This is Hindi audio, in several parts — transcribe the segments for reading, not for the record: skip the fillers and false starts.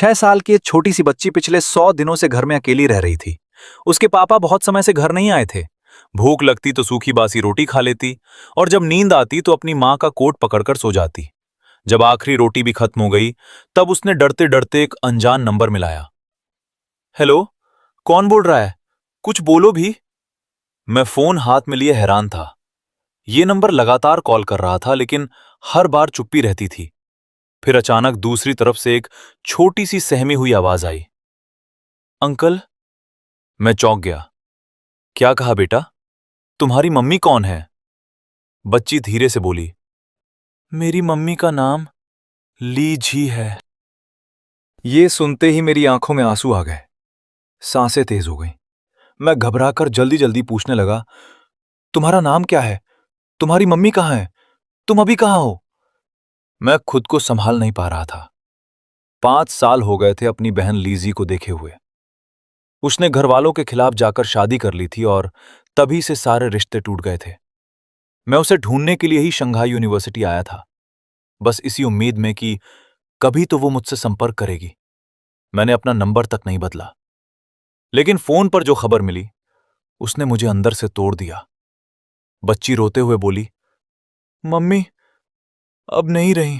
6 साल की एक छोटी सी बच्ची पिछले 100 दिनों से घर में अकेली रह रही थी। उसके पापा बहुत समय से घर नहीं आए थे। भूख लगती तो सूखी बासी रोटी खा लेती और जब नींद आती तो अपनी माँ का कोट पकड़कर सो जाती। जब आखिरी रोटी भी खत्म हो गई तब उसने डरते डरते एक अनजान नंबर मिलाया। हेलो, कौन बोल रहा है? कुछ बोलो भी। मैं फोन हाथ में लिए हैरान था। ये नंबर लगातार कॉल कर रहा था लेकिन हर बार चुप्पी रहती थी। फिर अचानक दूसरी तरफ से एक छोटी सी सहमी हुई आवाज आई। अंकल। मैं चौंक गया। क्या कहा बेटा? तुम्हारी मम्मी कौन है? बच्ची धीरे से बोली, मेरी मम्मी का नाम ली जी है। ये सुनते ही मेरी आंखों में आंसू आ गए, सांसें तेज हो गईं। मैं घबराकर जल्दी जल्दी पूछने लगा, तुम्हारा नाम क्या है? तुम्हारी मम्मी कहाँ है? तुम अभी कहाँ हो? मैं खुद को संभाल नहीं पा रहा था। 5 साल हो गए थे अपनी बहन लीजी को देखे हुए। उसने घर वालों के खिलाफ जाकर शादी कर ली थी और तभी से सारे रिश्ते टूट गए थे। मैं उसे ढूंढने के लिए ही शंघाई यूनिवर्सिटी आया था, बस इसी उम्मीद में कि कभी तो वो मुझसे संपर्क करेगी। मैंने अपना नंबर तक नहीं बदला, लेकिन फोन पर जो खबर मिली उसने मुझे अंदर से तोड़ दिया। बच्ची रोते हुए बोली, मम्मी अब नहीं रही।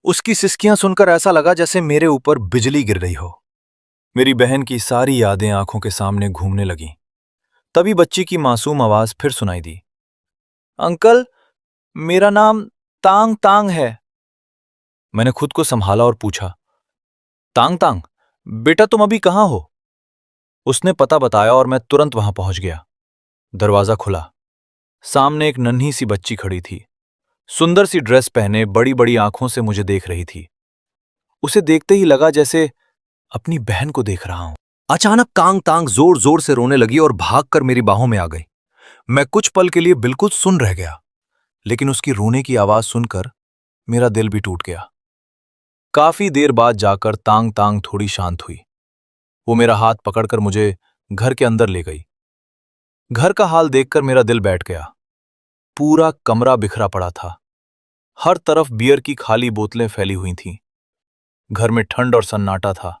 उसकी सिसकियां सुनकर ऐसा लगा जैसे मेरे ऊपर बिजली गिर रही हो। मेरी बहन की सारी यादें आंखों के सामने घूमने लगीं। तभी बच्ची की मासूम आवाज फिर सुनाई दी, अंकल, मेरा नाम तांग तांग है। मैंने खुद को संभाला और पूछा, तांग तांग, बेटा तुम अभी कहां हो? उसने पता बताया और मैं तुरंत वहां पहुंच गया। दरवाजा खुला। सामने एक नन्ही सी बच्ची खड़ी थी। सुंदर सी ड्रेस पहने बड़ी बड़ी आंखों से मुझे देख रही थी। उसे देखते ही लगा जैसे अपनी बहन को देख रहा हूं। अचानक कांग तांग जोर जोर से रोने लगी और भागकर मेरी बाहों में आ गई। मैं कुछ पल के लिए बिल्कुल सुन रह गया, लेकिन उसकी रोने की आवाज सुनकर मेरा दिल भी टूट गया। काफी देर बाद जाकर तांग तांग थोड़ी शांत हुई। वो मेरा हाथ पकड़कर मुझे घर के अंदर ले गई। घर का हाल देखकर मेरा दिल बैठ गया। पूरा कमरा बिखरा पड़ा था। हर तरफ बियर की खाली बोतलें फैली हुई थीं। घर में ठंड और सन्नाटा था।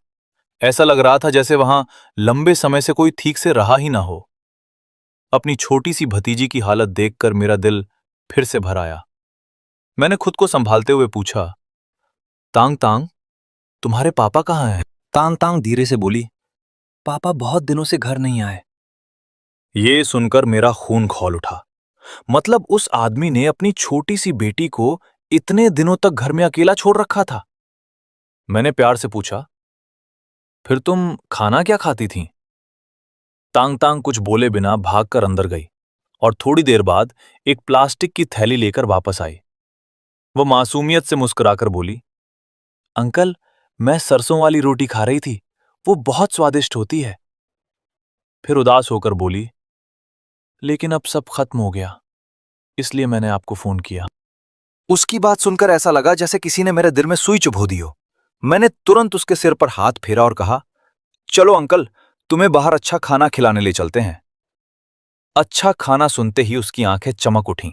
ऐसा लग रहा था जैसे वहां लंबे समय से कोई ठीक से रहा ही ना हो। अपनी छोटी सी भतीजी की हालत देखकर मेरा दिल फिर से भर आया। मैंने खुद को संभालते हुए पूछा, तांग तांग, तुम्हारे पापा कहाँ हैं? तांग तांग धीरे से बोली, पापा बहुत दिनों से घर नहीं आए। ये सुनकर मेरा खून खौल उठा। मतलब उस आदमी ने अपनी छोटी सी बेटी को इतने दिनों तक घर में अकेला छोड़ रखा था। मैंने प्यार से पूछा, फिर तुम खाना क्या खाती थीं? तांग तांग कुछ बोले बिना भागकर अंदर गई और थोड़ी देर बाद एक प्लास्टिक की थैली लेकर वापस आई। वो मासूमियत से मुस्कुराकर बोली, अंकल, मैं सरसों वाली रोटी खा रही थी, वो बहुत स्वादिष्ट होती है। फिर उदास होकर बोली, लेकिन अब सब खत्म हो गया, इसलिए मैंने आपको फोन किया। उसकी बात सुनकर ऐसा लगा जैसे किसी ने मेरे दिल में सुई चुभो दी हो। मैंने तुरंत उसके सिर पर हाथ फेरा और कहा, चलो अंकल, तुम्हें बाहर अच्छा खाना खिलाने ले चलते हैं। अच्छा खाना सुनते ही उसकी आंखें चमक उठीं।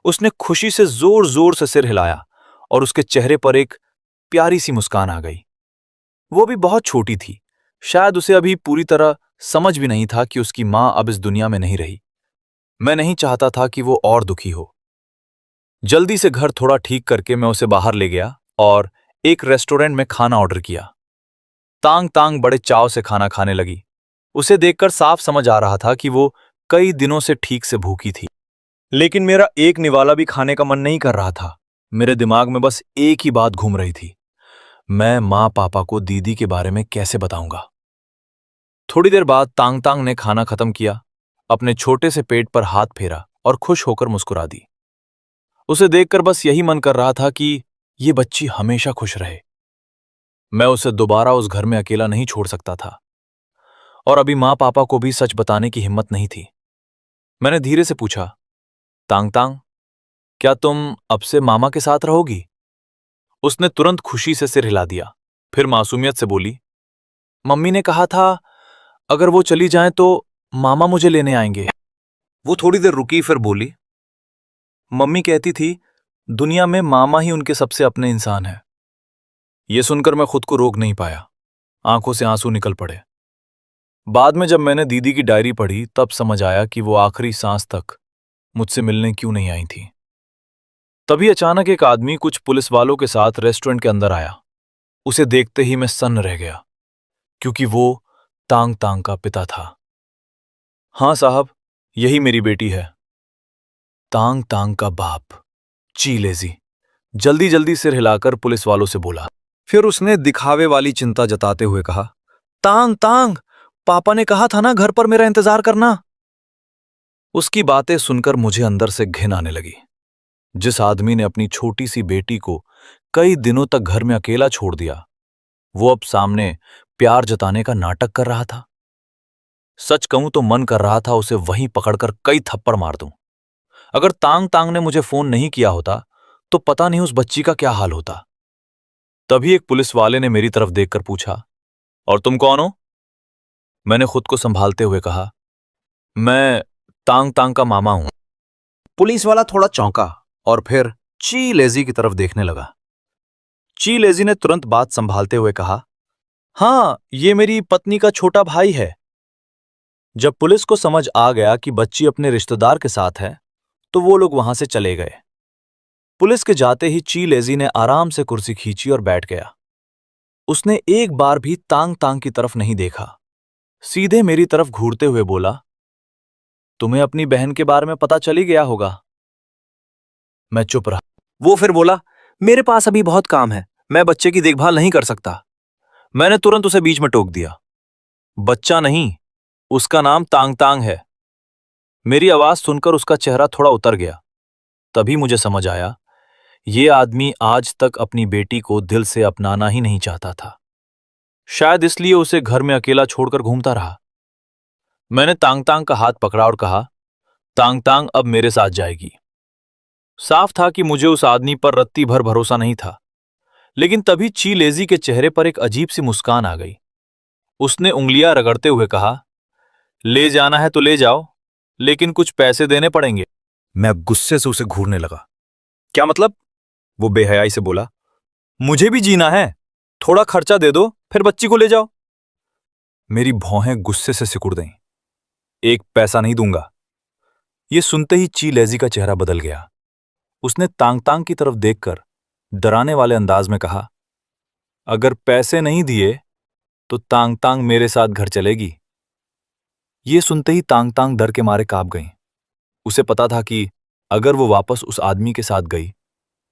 उसने खुशी से जोर जोर से सिर हिलाया और उसके चेहरे पर एक प्यारी सी मुस्कान आ गई। वो भी बहुत छोटी थी। शायद उसे अभी पूरी तरह समझ भी नहीं था कि उसकी मां अब इस दुनिया में नहीं रही। मैं नहीं चाहता था कि वो और दुखी हो। जल्दी से घर थोड़ा ठीक करके मैं उसे बाहर ले गया और एक रेस्टोरेंट में खाना ऑर्डर किया। तांग तांग बड़े चाव से खाना खाने लगी। उसे देखकर साफ समझ आ रहा था कि वो कई दिनों से ठीक से भूखी थी। लेकिन मेरा एक निवाला भी खाने का मन नहीं कर रहा था। मेरे दिमाग में बस एक ही बात घूम रही थी, मैं मां पापा को दीदी के बारे में कैसे बताऊंगा। थोड़ी देर बाद तांग तांग ने खाना खत्म किया, अपने छोटे से पेट पर हाथ फेरा और खुश होकर मुस्कुरा दी। उसे देखकर बस यही मन कर रहा था कि ये बच्ची हमेशा खुश रहे। मैं उसे दोबारा उस घर में अकेला नहीं छोड़ सकता था और अभी मां पापा को भी सच बताने की हिम्मत नहीं थी। मैंने धीरे से पूछा, तांग तांग, क्या तुम अब से मामा के साथ रहोगी? उसने तुरंत खुशी से सिर हिला दिया। फिर मासूमियत से बोली, मम्मी ने कहा था अगर वो चली जाएं तो मामा मुझे लेने आएंगे। वो थोड़ी देर रुकी फिर बोली, मम्मी कहती थी दुनिया में मामा ही उनके सबसे अपने इंसान है। ये सुनकर मैं खुद को रोक नहीं पाया। आंखों से आंसू निकल पड़े। बाद में जब मैंने दीदी की डायरी पढ़ी तब समझ आया कि वो आखिरी सांस तक मुझसे मिलने क्यों नहीं आई थी। तभी अचानक एक आदमी कुछ पुलिस वालों के साथ रेस्टोरेंट के अंदर आया। उसे देखते ही मैं सन्न रह गया, क्योंकि वो तांग तांग का पिता था। हाँ साहब, यही मेरी बेटी है। तांग तांग का बाप चीलेजी जल्दी जल्दी सिर हिलाकर पुलिस वालों से बोला। फिर उसने दिखावे वाली चिंता जताते हुए कहा, तांग तांग, पापा ने कहा था ना घर पर मेरा इंतजार करना। उसकी बातें सुनकर मुझे अंदर से घिन आने लगी। जिस आदमी ने अपनी छोटी सी बेटी को कई दिनों तक घर में अकेला छोड़ दिया, वो अब सामने प्यार जताने का नाटक कर रहा था। सच कहूं तो मन कर रहा था उसे वहीं पकड़कर कई थप्पड़ मार दूं। अगर तांग तांग ने मुझे फोन नहीं किया होता तो पता नहीं उस बच्ची का क्या हाल होता। तभी एक पुलिस वाले ने मेरी तरफ देखकर पूछा, और तुम कौन हो? मैंने खुद को संभालते हुए कहा, मैं तांग तांग का मामा हूं। पुलिस वाला थोड़ा चौंका और फिर ची लेजी की तरफ देखने लगा। ची लेजी ने तुरंत बात संभालते हुए कहा, हां, ये मेरी पत्नी का छोटा भाई है। जब पुलिस को समझ आ गया कि बच्ची अपने रिश्तेदार के साथ है, तो वो लोग वहां से चले गए। पुलिस के जाते ही ची लेजी ने आराम से कुर्सी खींची और बैठ गया। उसने एक बार भी तांग तांग की तरफ नहीं देखा। सीधे मेरी तरफ घूरते हुए बोला, तुम्हें अपनी बहन के बारे में पता चल ही गया होगा। मैं चुप रहा। वो फिर बोला, मेरे पास अभी बहुत काम है, मैं बच्चे की देखभाल नहीं कर सकता। मैंने तुरंत उसे बीच में टोक दिया। बच्चा नहीं, उसका नाम तांग तांग है। मेरी आवाज सुनकर उसका चेहरा थोड़ा उतर गया। तभी मुझे समझ आया, ये आदमी आज तक अपनी बेटी को दिल से अपनाना ही नहीं चाहता था। शायद इसलिए उसे घर में अकेला छोड़कर घूमता रहा। मैंने तांग तांग का हाथ पकड़ा और कहा, तांग तांग अब मेरे साथ जाएगी। साफ था कि मुझे उस आदमी पर रत्ती भर भरोसा नहीं था। लेकिन तभी ची लेजी के चेहरे पर एक अजीब सी मुस्कान आ गई। उसने उंगलियां रगड़ते हुए कहा, ले जाना है तो ले जाओ, लेकिन कुछ पैसे देने पड़ेंगे। मैं गुस्से से उसे घूरने लगा। क्या मतलब? वो बेहयाई से बोला, मुझे भी जीना है, थोड़ा खर्चा दे दो, फिर बच्ची को ले जाओ। मेरी भौहें गुस्से से सिकुड़ गईं। एक पैसा नहीं दूंगा। यह सुनते ही ची लेजी का चेहरा बदल गया। उसने तांग तांग की तरफ देखकर डराने वाले अंदाज में कहा, अगर पैसे नहीं दिए तो तांग तांग मेरे साथ घर चलेगी। यह सुनते ही तांग तांग डर के मारे कांप गई। उसे पता था कि अगर वो वापस उस आदमी के साथ गई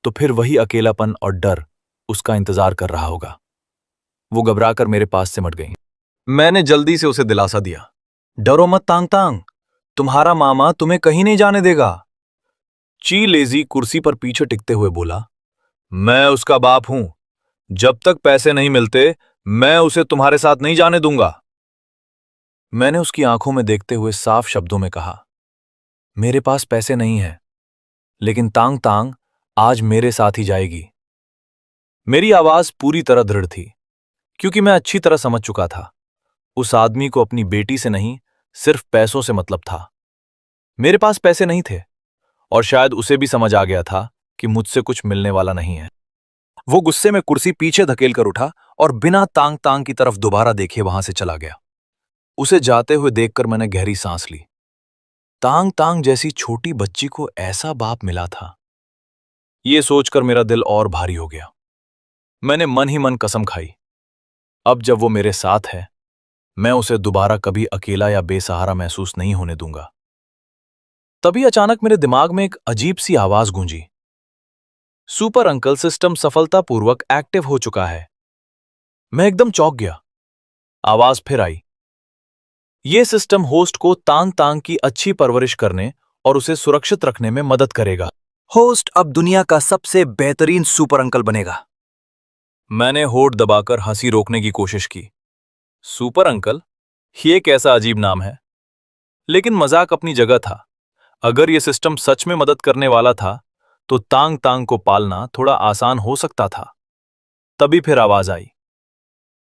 तो फिर वही अकेलापन और डर उसका इंतजार कर रहा होगा। वो घबराकर मेरे पास सिमट गई। मैंने जल्दी से उसे दिलासा दिया, डरो मत तांग तांग, तुम्हारा मामा तुम्हें कहीं नहीं जाने देगा। ची लेजी कुर्सी पर पीछे टिकते हुए बोला, मैं उसका बाप हूं, जब तक पैसे नहीं मिलते मैं उसे तुम्हारे साथ नहीं जाने दूंगा। मैंने उसकी आंखों में देखते हुए साफ शब्दों में कहा, मेरे पास पैसे नहीं हैं, लेकिन तांग तांग आज मेरे साथ ही जाएगी। मेरी आवाज पूरी तरह दृढ़ थी, क्योंकि मैं अच्छी तरह समझ चुका था उस आदमी को अपनी बेटी से नहीं, सिर्फ पैसों से मतलब था। मेरे पास पैसे नहीं थे और शायद उसे भी समझ आ गया था कि मुझसे कुछ मिलने वाला नहीं है। वो गुस्से में कुर्सी पीछे धकेल कर उठा और बिना तांग तांग की तरफ दोबारा देखे वहां से चला गया। उसे जाते हुए देखकर मैंने गहरी सांस ली। तांग तांग जैसी छोटी बच्ची को ऐसा बाप मिला था, ये सोचकर मेरा दिल और भारी हो गया। मैंने मन ही मन कसम खाई, अब जब वो मेरे साथ है मैं उसे दोबारा कभी अकेला या बेसहारा महसूस नहीं होने दूंगा। तभी अचानक मेरे दिमाग में एक अजीब सी आवाज गूंजी, सुपर अंकल सिस्टम सफलतापूर्वक एक्टिव हो चुका है। मैं एकदम चौंक गया। आवाज फिर आई, यह सिस्टम होस्ट को तांग तांग की अच्छी परवरिश करने और उसे सुरक्षित रखने में मदद करेगा। होस्ट अब दुनिया का सबसे बेहतरीन सुपर अंकल बनेगा। मैंने होठ दबाकर हंसी रोकने की कोशिश की। सुपर अंकल, ये कैसा अजीब नाम है। लेकिन मजाक अपनी जगह था। अगर यह सिस्टम सच में मदद करने वाला था तो तांग तांग को पालना थोड़ा आसान हो सकता था। तभी फिर आवाज आई,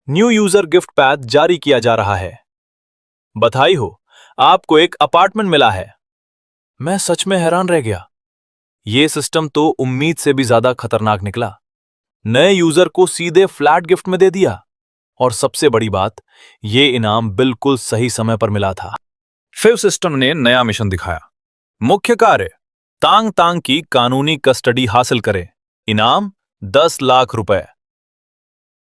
न्यू यूजर गिफ्ट पैक जारी किया जा रहा है। बधाई हो, आपको एक अपार्टमेंट मिला है। मैं सच में हैरान रह गया। यह सिस्टम तो उम्मीद से भी ज्यादा खतरनाक निकला। नए यूजर को सीधे फ्लैट गिफ्ट में दे दिया। और सबसे बड़ी बात, ये इनाम बिल्कुल सही समय पर मिला था। फिर सिस्टम ने नया मिशन दिखाया। मुख्य कार्य, तांग तांग की कानूनी कस्टडी हासिल करें। इनाम 10 लाख रुपए।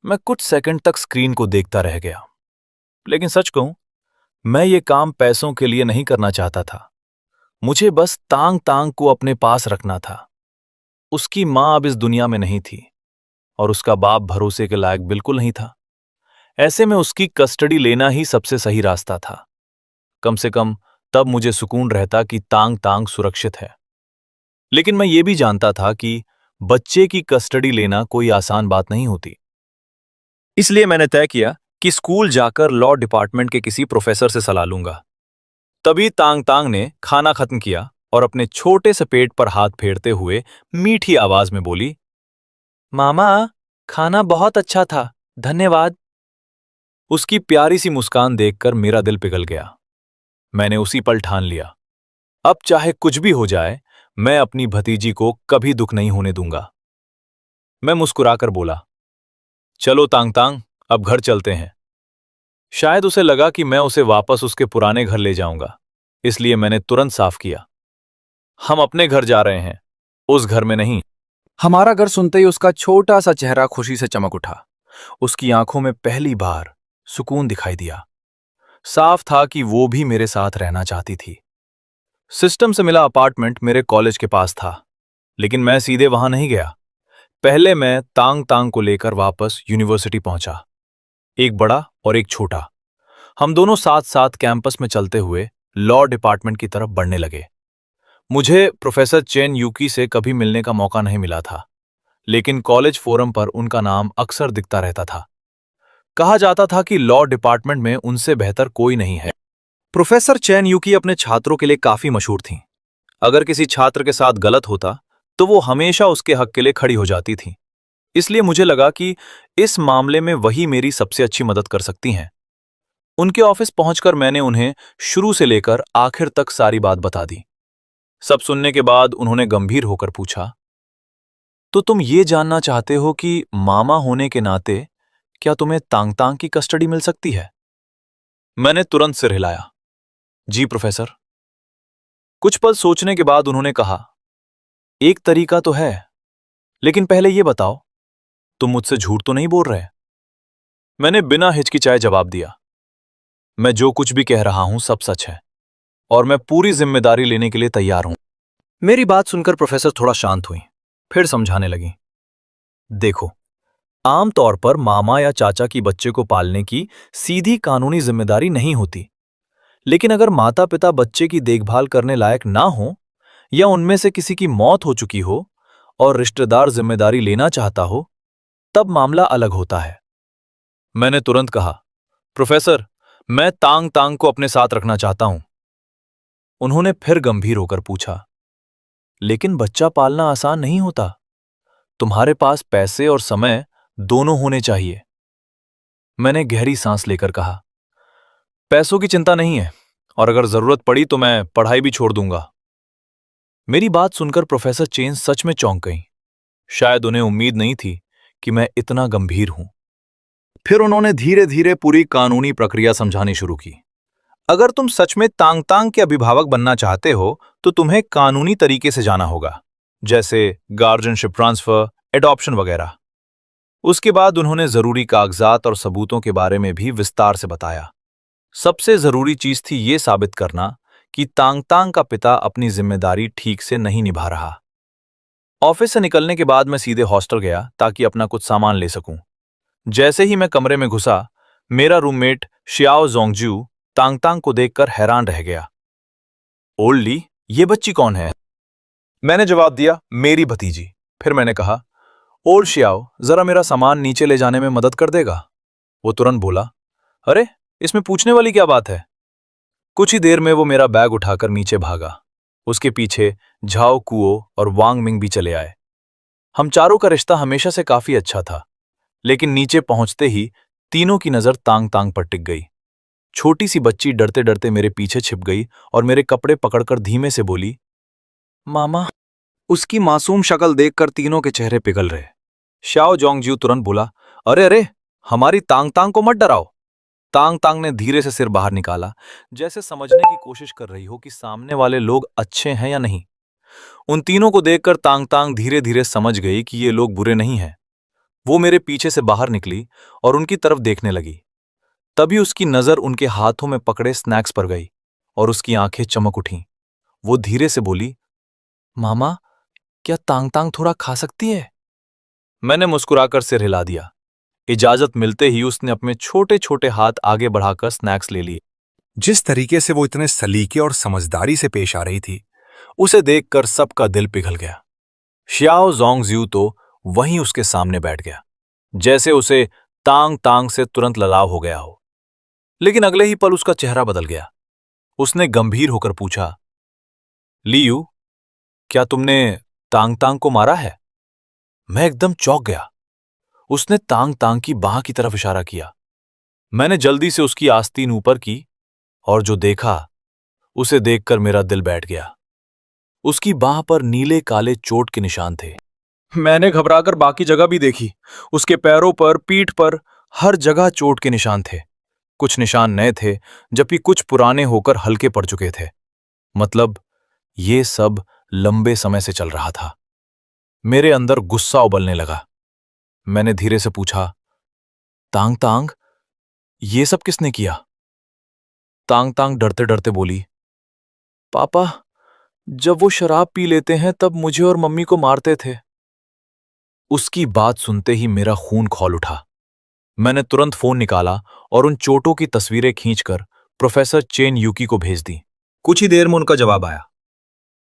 मैं कुछ सेकंड तक स्क्रीन को देखता रह गया। लेकिन सच कहूं, मैं ये काम पैसों के लिए नहीं करना चाहता था। मुझे बस तांग तांग को अपने पास रखना था। उसकी मां अब इस दुनिया में नहीं थी और उसका बाप भरोसे के लायक बिल्कुल नहीं था। ऐसे में उसकी कस्टडी लेना ही सबसे सही रास्ता था। कम से कम तब मुझे सुकून रहता कि तांग तांग सुरक्षित है। लेकिन मैं ये भी जानता था कि बच्चे की कस्टडी लेना कोई आसान बात नहीं होती। इसलिए मैंने तय किया कि स्कूल जाकर लॉ डिपार्टमेंट के किसी प्रोफेसर से सलाह लूंगा। तभी तांग तांग ने खाना खत्म किया और अपने छोटे से पेट पर हाथ फेरते हुए मीठी आवाज में बोली, मामा, खाना बहुत अच्छा था, धन्यवाद। उसकी प्यारी सी मुस्कान देखकर मेरा दिल पिघल गया। मैंने उसी पल ठान लिया, अब चाहे कुछ भी हो जाए, मैं अपनी भतीजी को कभी दुख नहीं होने दूंगा। मैं मुस्कुराकर बोला, चलो तांग तांग, अब घर चलते हैं। शायद उसे लगा कि मैं उसे वापस उसके पुराने घर ले जाऊंगा, इसलिए मैंने तुरंत साफ किया, हम अपने घर जा रहे हैं, उस घर में नहीं। हमारा घर सुनते ही उसका छोटा सा चेहरा खुशी से चमक उठा। उसकी आंखों में पहली बार सुकून दिखाई दिया। साफ था कि वो भी मेरे साथ रहना चाहती थी। सिस्टम से मिला अपार्टमेंट मेरे कॉलेज के पास था, लेकिन मैं सीधे वहां नहीं गया। पहले मैं तांग तांग को लेकर वापस यूनिवर्सिटी पहुंचा, एक बड़ा और एक छोटा। हम दोनों साथ साथ कैंपस में चलते हुए लॉ डिपार्टमेंट की तरफ बढ़ने लगे। मुझे प्रोफेसर चेन यूकी से कभी मिलने का मौका नहीं मिला था, लेकिन कॉलेज फोरम पर उनका नाम अक्सर दिखता रहता था। कहा जाता था कि लॉ डिपार्टमेंट में उनसे बेहतर कोई नहीं है। प्रोफेसर चेन यूकी अपने छात्रों के लिए काफी मशहूर थीं। अगर किसी छात्र के साथ गलत होता तो वो हमेशा उसके हक के लिए खड़ी हो जाती थीं। इसलिए मुझे लगा कि इस मामले में वही मेरी सबसे अच्छी मदद कर सकती हैं। उनके ऑफिस पहुंचकर मैंने उन्हें शुरू से लेकर आखिर तक सारी बात बता दी। सब सुनने के बाद उन्होंने गंभीर होकर पूछा, तो तुम ये जानना चाहते हो कि मामा होने के नाते क्या तुम्हें तांग तांग की कस्टडी मिल सकती है? मैंने तुरंत सिर हिलाया, जी प्रोफेसर। कुछ पल सोचने के बाद उन्होंने कहा, एक तरीका तो है, लेकिन पहले यह बताओ, तुम मुझसे झूठ तो नहीं बोल रहे? मैंने बिना हिचकिचाए जवाब दिया, मैं जो कुछ भी कह रहा हूं सब सच है और मैं पूरी जिम्मेदारी लेने के लिए तैयार हूं। मेरी बात सुनकर प्रोफेसर थोड़ा शांत हुई, फिर समझाने लगी, देखो, आमतौर पर मामा या चाचा की बच्चे को पालने की सीधी कानूनी जिम्मेदारी नहीं होती, लेकिन अगर माता पिता बच्चे की देखभाल करने लायक ना हो या उनमें से किसी की मौत हो चुकी हो और रिश्तेदार जिम्मेदारी लेना चाहता हो, तब मामला अलग होता है। मैंने तुरंत कहा, प्रोफेसर, मैं तांग तांग को अपने साथ रखना चाहता हूं। उन्होंने फिर गंभीर होकर पूछा, लेकिन बच्चा पालना आसान नहीं होता, तुम्हारे पास पैसे और समय दोनों होने चाहिए। मैंने गहरी सांस लेकर कहा, पैसों की चिंता नहीं है और अगर जरूरत पड़ी तो मैं पढ़ाई भी छोड़ दूंगा। मेरी बात सुनकर प्रोफेसर चेन सच में चौंक गईं। शायद उन्हें उम्मीद नहीं थी कि मैं इतना गंभीर हूं। फिर उन्होंने धीरे धीरे पूरी कानूनी प्रक्रिया समझानी शुरू की। अगर तुम सच में तांग तांग के अभिभावक बनना चाहते हो तो तुम्हें कानूनी तरीके से जाना होगा, जैसे गार्जियनशिप ट्रांसफर, एडॉप्शन वगैरह। उसके बाद उन्होंने जरूरी कागजात और सबूतों के बारे में भी विस्तार से बताया। सबसे जरूरी चीज थी ये साबित करना कि तांग तांग का पिता अपनी जिम्मेदारी ठीक से नहीं निभा रहा। ऑफिस से निकलने के बाद मैं सीधे हॉस्टल गया ताकि अपना कुछ सामान ले सकूं। जैसे ही मैं कमरे में घुसा, मेरा रूममेट शियाओ जोंगजू तांग तांग को देखकर हैरान रह गया। ओल्ड ली, ये बच्ची कौन है? मैंने जवाब दिया, मेरी भतीजी। फिर मैंने कहा, ओल्ड शियाओ, जरा मेरा सामान नीचे ले जाने में मदद कर देगा? वो तुरंत बोला, अरे, इसमें पूछने वाली क्या बात है? कुछ ही देर में वो मेरा बैग उठाकर नीचे भागा। उसके पीछे झाओ कुओ और वांग मिंग भी चले आए। हम चारों का रिश्ता हमेशा से काफी अच्छा था, लेकिन नीचे पहुंचते ही तीनों की नजर तांग तांग पर टिक गई। छोटी सी बच्ची डरते डरते मेरे पीछे छिप गई और मेरे कपड़े पकड़कर धीमे से बोली, मामा। उसकी मासूम शक्ल देखकर तीनों के चेहरे पिघल रहे। श्याओ जोंगज्यू तुरंत बोला, अरे अरे, हमारी तांग तांग को मत डराओ। तांग तांग ने धीरे से सिर बाहर निकाला, जैसे समझने की कोशिश कर रही हो कि सामने वाले लोग अच्छे हैं या नहीं। उन तीनों को देखकर तांग तांग धीरे धीरे समझ गई कि ये लोग बुरे नहीं हैं। वो मेरे पीछे से बाहर निकली और उनकी तरफ देखने लगी। तभी उसकी नजर उनके हाथों में पकड़े स्नैक्स पर गई और उसकी आंखें चमक उठीं। वो धीरे से बोली, मामा, क्या तांग तांग थोड़ा खा सकती है? मैंने मुस्कुराकर सिर हिला दिया। इजाजत मिलते ही उसने अपने छोटे छोटे हाथ आगे बढ़ाकर स्नैक्स ले लिए। जिस तरीके से वो इतने सलीके और समझदारी से पेश आ रही थी, उसे देखकर सबका दिल पिघल गया। श्याओ जोंगज्यू तो वहीं उसके सामने बैठ गया, जैसे उसे तांग तांग से तुरंत लगाव हो गया हो। लेकिन अगले ही पल उसका चेहरा बदल गया। उसने गंभीर होकर पूछा, लियू, क्या तुमने तांग तांग को मारा है? मैं एकदम चौंक गया। उसने तांग तांग की बाह की तरफ इशारा किया। मैंने जल्दी से उसकी आस्तीन ऊपर की और जो देखा, उसे देखकर मेरा दिल बैठ गया। उसकी बाह पर नीले काले चोट के निशान थे। मैंने घबराकर बाकी जगह भी देखी। उसके पैरों पर, पीठ पर, हर जगह चोट के निशान थे। कुछ निशान नए थे, जबकि कुछ पुराने होकर हल्के पड़ चुके थे। मतलब ये सब लंबे समय से चल रहा था। मेरे अंदर गुस्सा उबलने लगा। मैंने धीरे से पूछा, तांग तांग, ये सब किसने किया? तांग तांग डरते डरते बोली, पापा, जब वो शराब पी लेते हैं तब मुझे और मम्मी को मारते थे। उसकी बात सुनते ही मेरा खून खौल उठा। मैंने तुरंत फोन निकाला और उन चोटों की तस्वीरें खींचकर प्रोफेसर चेन यूकी को भेज दी। कुछ ही देर में उनका जवाब आया,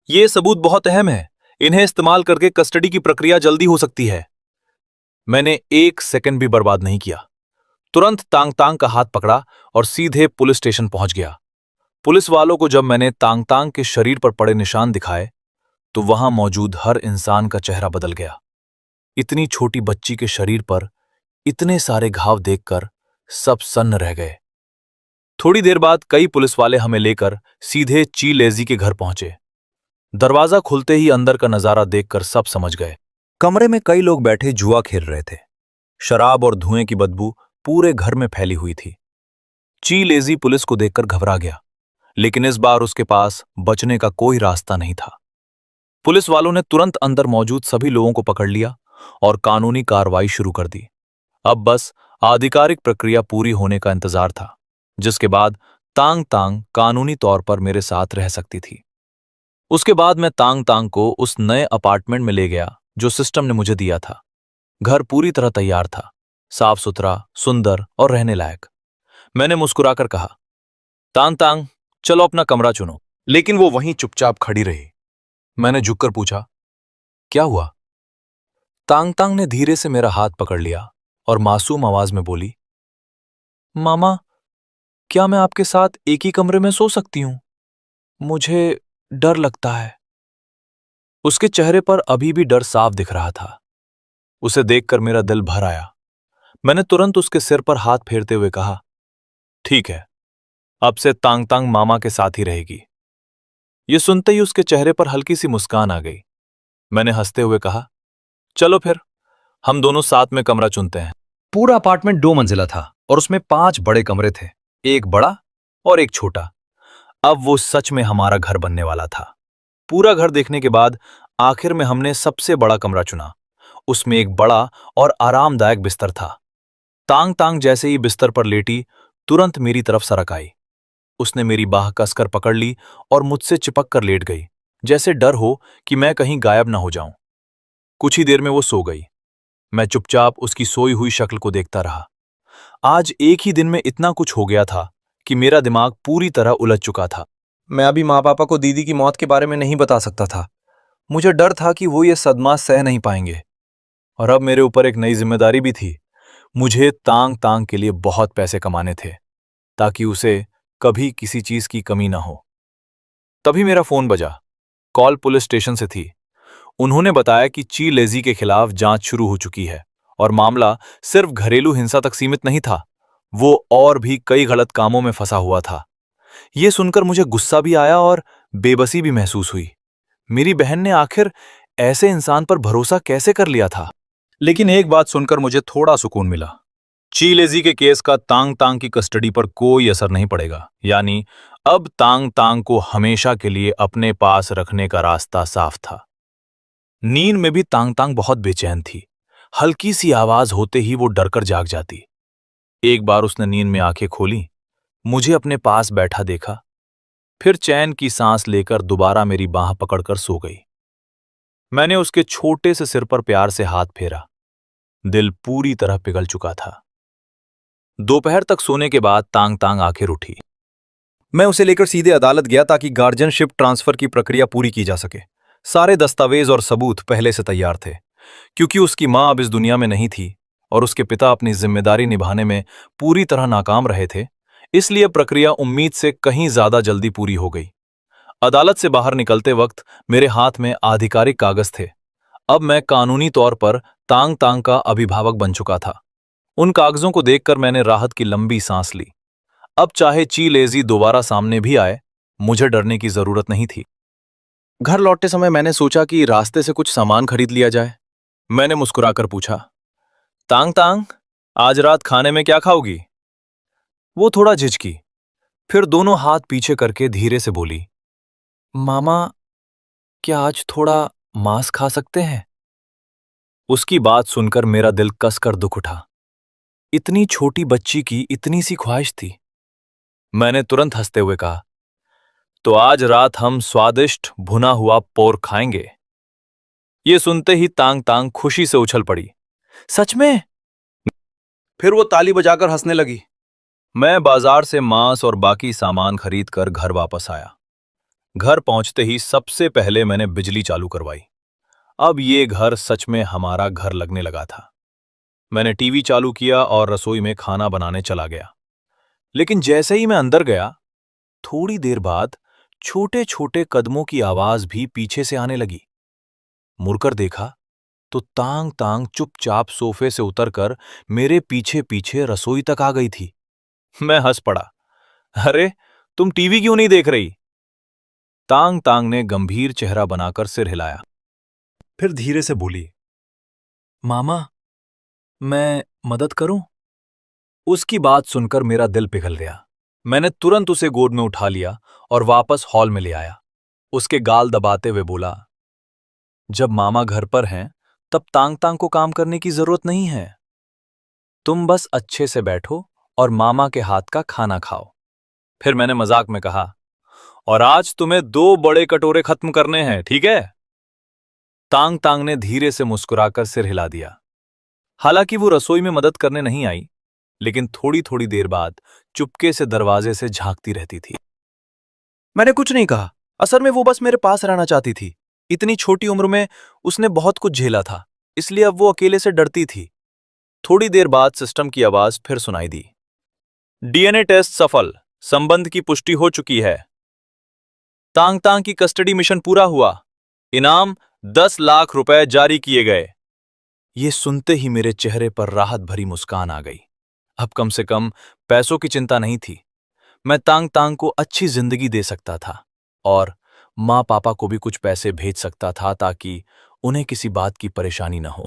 ये सबूत बहुत अहम है, इन्हें इस्तेमाल करके कस्टडी की प्रक्रिया जल्दी हो सकती है। मैंने एक सेकंड भी बर्बाद नहीं किया। तुरंत तांग तांग का हाथ पकड़ा और सीधे पुलिस स्टेशन पहुंच गया। पुलिस वालों को जब मैंने तांग तांग के शरीर पर पड़े निशान दिखाए, तो वहां मौजूद हर इंसान का चेहरा बदल गया। इतनी छोटी बच्ची के शरीर पर इतने सारे घाव देखकर सब सन्न रह गए। थोड़ी देर बाद कई पुलिस वाले हमें लेकर सीधे ची लेजी के घर पहुंचे। दरवाजा खुलते ही अंदर का नजारा देखकर सब समझ गए। कमरे में कई लोग बैठे जुआ खेल रहे थे। शराब और धुएं की बदबू पूरे घर में फैली हुई थी। ची लेजी पुलिस को देखकर घबरा गया, लेकिन इस बार उसके पास बचने का कोई रास्ता नहीं था। पुलिस वालों ने तुरंत अंदर मौजूद सभी लोगों को पकड़ लिया और कानूनी कार्रवाई शुरू कर दी। अब बस आधिकारिक प्रक्रिया पूरी होने का इंतजार था, जिसके बाद तांग तांग कानूनी तौर पर मेरे साथ रह सकती थी। उसके बाद मैं तांग तांग को उस नए अपार्टमेंट में ले गया जो सिस्टम ने मुझे दिया था। घर पूरी तरह तैयार था, साफ सुथरा, सुंदर और रहने लायक। मैंने मुस्कुराकर कहा, तांग तांग, चलो अपना कमरा चुनो। लेकिन वो वहीं चुपचाप खड़ी रही। मैंने झुककर पूछा, क्या हुआ? तांग तांग ने धीरे से मेरा हाथ पकड़ लिया और मासूम आवाज में बोली, मामा, क्या मैं आपके साथ एक ही कमरे में सो सकती हूं? मुझे डर लगता है। उसके चेहरे पर अभी भी डर साफ दिख रहा था। उसे देखकर मेरा दिल भर आया। मैंने तुरंत उसके सिर पर हाथ फेरते हुए कहा, ठीक है, अब से तांग तांग मामा के साथ ही रहेगी। ये सुनते ही उसके चेहरे पर हल्की सी मुस्कान आ गई। मैंने हंसते हुए कहा, चलो फिर हम दोनों साथ में कमरा चुनते हैं। पूरा अपार्टमेंट 2 मंजिला था और उसमें 5 बड़े कमरे थे, एक बड़ा और एक छोटा। अब वो सच में हमारा घर बनने वाला था। पूरा घर देखने के बाद आखिर में हमने सबसे बड़ा कमरा चुना। उसमें एक बड़ा और आरामदायक बिस्तर था। तांग तांग जैसे ही बिस्तर पर लेटी, तुरंत मेरी तरफ सरक आई। उसने मेरी बाह कसकर पकड़ ली और मुझसे चिपक कर लेट गई, जैसे डर हो कि मैं कहीं गायब ना हो जाऊं। कुछ ही देर में वो सो गई। मैं चुपचाप उसकी सोई हुई शक्ल को देखता रहा। आज एक ही दिन में इतना कुछ हो गया था कि मेरा दिमाग पूरी तरह उलझ चुका था। मैं अभी माँ पापा को दीदी की मौत के बारे में नहीं बता सकता था। मुझे डर था कि वो ये सदमा सह नहीं पाएंगे। और अब मेरे ऊपर एक नई जिम्मेदारी भी थी। मुझे तांग तांग के लिए बहुत पैसे कमाने थे, ताकि उसे कभी किसी चीज की कमी ना हो। तभी मेरा फोन बजा। कॉल पुलिस स्टेशन से थी। उन्होंने बताया कि ची लेजी के खिलाफ जांच शुरू हो चुकी है और मामला सिर्फ घरेलू हिंसा तक सीमित नहीं था, वो और भी कई गलत कामों में फंसा हुआ था। ये सुनकर मुझे गुस्सा भी आया और बेबसी भी महसूस हुई। मेरी बहन ने आखिर ऐसे इंसान पर भरोसा कैसे कर लिया था? लेकिन एक बात सुनकर मुझे थोड़ा सुकून मिला। ची लेजी के केस का तांग तांग की कस्टडी पर कोई असर नहीं पड़ेगा, यानी अब तांग तांग को हमेशा के लिए अपने पास रखने का रास्ता साफ था। नींद में भी तांग तांग बहुत बेचैन थी। हल्की सी आवाज होते ही वो डरकर जाग जाती। एक बार उसने नींद में आंखें खोली, मुझे अपने पास बैठा देखा, फिर चैन की सांस लेकर दोबारा मेरी बांह पकड़कर सो गई। मैंने उसके छोटे से सिर पर प्यार से हाथ फेरा। दिल पूरी तरह पिघल चुका था। दोपहर तक सोने के बाद तांग तांग आंखें उठी। मैं उसे लेकर सीधे अदालत गया ताकि गार्जियनशिप ट्रांसफर की प्रक्रिया पूरी की जा सके। सारे दस्तावेज और सबूत पहले से तैयार थे। क्योंकि उसकी मां अब इस दुनिया में नहीं थी और उसके पिता अपनी जिम्मेदारी निभाने में पूरी तरह नाकाम रहे थे, इसलिए प्रक्रिया उम्मीद से कहीं ज्यादा जल्दी पूरी हो गई। अदालत से बाहर निकलते वक्त मेरे हाथ में आधिकारिक कागज थे। अब मैं कानूनी तौर पर तांग तांग का अभिभावक बन चुका था। उन कागजों को देखकर मैंने राहत की लंबी सांस ली। अब चाहे ची लेजी दोबारा सामने भी आए, मुझे डरने की जरूरत नहीं थी। घर लौटते समय मैंने सोचा कि रास्ते से कुछ सामान खरीद लिया जाए। मैंने मुस्कुराकर पूछा, तांग तांग, आज रात खाने में क्या खाओगी? वो थोड़ा झिझकी, फिर दोनों हाथ पीछे करके धीरे से बोली, मामा, क्या आज थोड़ा मांस खा सकते हैं? उसकी बात सुनकर मेरा दिल कसकर दुख उठा। इतनी छोटी बच्ची की इतनी सी ख्वाहिश थी। मैंने तुरंत हंसते हुए कहा, तो आज रात हम स्वादिष्ट भुना हुआ पोर्क खाएंगे। ये सुनते ही तांग तांग खुशी से उछल पड़ी, सच में? फिर वो ताली बजाकर हंसने लगी। मैं बाजार से मांस और बाकी सामान खरीदकर घर वापस आया। घर पहुंचते ही सबसे पहले मैंने बिजली चालू करवाई। अब ये घर सच में हमारा घर लगने लगा था। मैंने टीवी चालू किया और रसोई में खाना बनाने चला गया। लेकिन जैसे ही मैं अंदर गया, थोड़ी देर बाद छोटे छोटे कदमों की आवाज भी पीछे से आने लगी। मुड़कर देखा तो तांग तांग चुपचाप सोफे से उतरकर मेरे पीछे पीछे रसोई तक आ गई थी। मैं हंस पड़ा, अरे तुम टीवी क्यों नहीं देख रही? तांग तांग ने गंभीर चेहरा बनाकर सिर हिलाया। फिर धीरे से बोली, मामा, मैं मदद करूं? उसकी बात सुनकर मेरा दिल पिघल गया। मैंने तुरंत उसे गोद में उठा लिया और वापस हॉल में ले आया। उसके गाल दबाते हुए बोला, जब मामा घर पर हैं तब तांग तांग को काम करने की जरूरत नहीं है। तुम बस अच्छे से बैठो और मामा के हाथ का खाना खाओ। फिर मैंने मजाक में कहा, और आज तुम्हें 2 बड़े कटोरे खत्म करने हैं, ठीक है? तांग तांग ने धीरे से मुस्कुराकर सिर हिला दिया। हालांकि वो रसोई में मदद करने नहीं आई, लेकिन थोड़ी थोड़ी देर बाद चुपके से दरवाजे से झांकती रहती थी। मैंने कुछ नहीं कहा। असल में वो बस मेरे पास रहना चाहती थी। इतनी छोटी उम्र में उसने बहुत कुछ झेला था, इसलिए अब वो अकेले से डरती थी। थोड़ी देर बाद सिस्टम की आवाज फिर सुनाई दी, डीएनए टेस्ट सफल, संबंध की पुष्टि हो चुकी है। तांग तांग की कस्टडी मिशन पूरा हुआ, इनाम 10 लाख रुपए जारी किए गए। ये सुनते ही मेरे चेहरे पर राहत भरी मुस्कान आ गई। अब कम से कम पैसों की चिंता नहीं थी। मैं तांग तांग को अच्छी जिंदगी दे सकता था और माँ पापा को भी कुछ पैसे भेज सकता था ताकि उन्हें किसी बात की परेशानी न हो।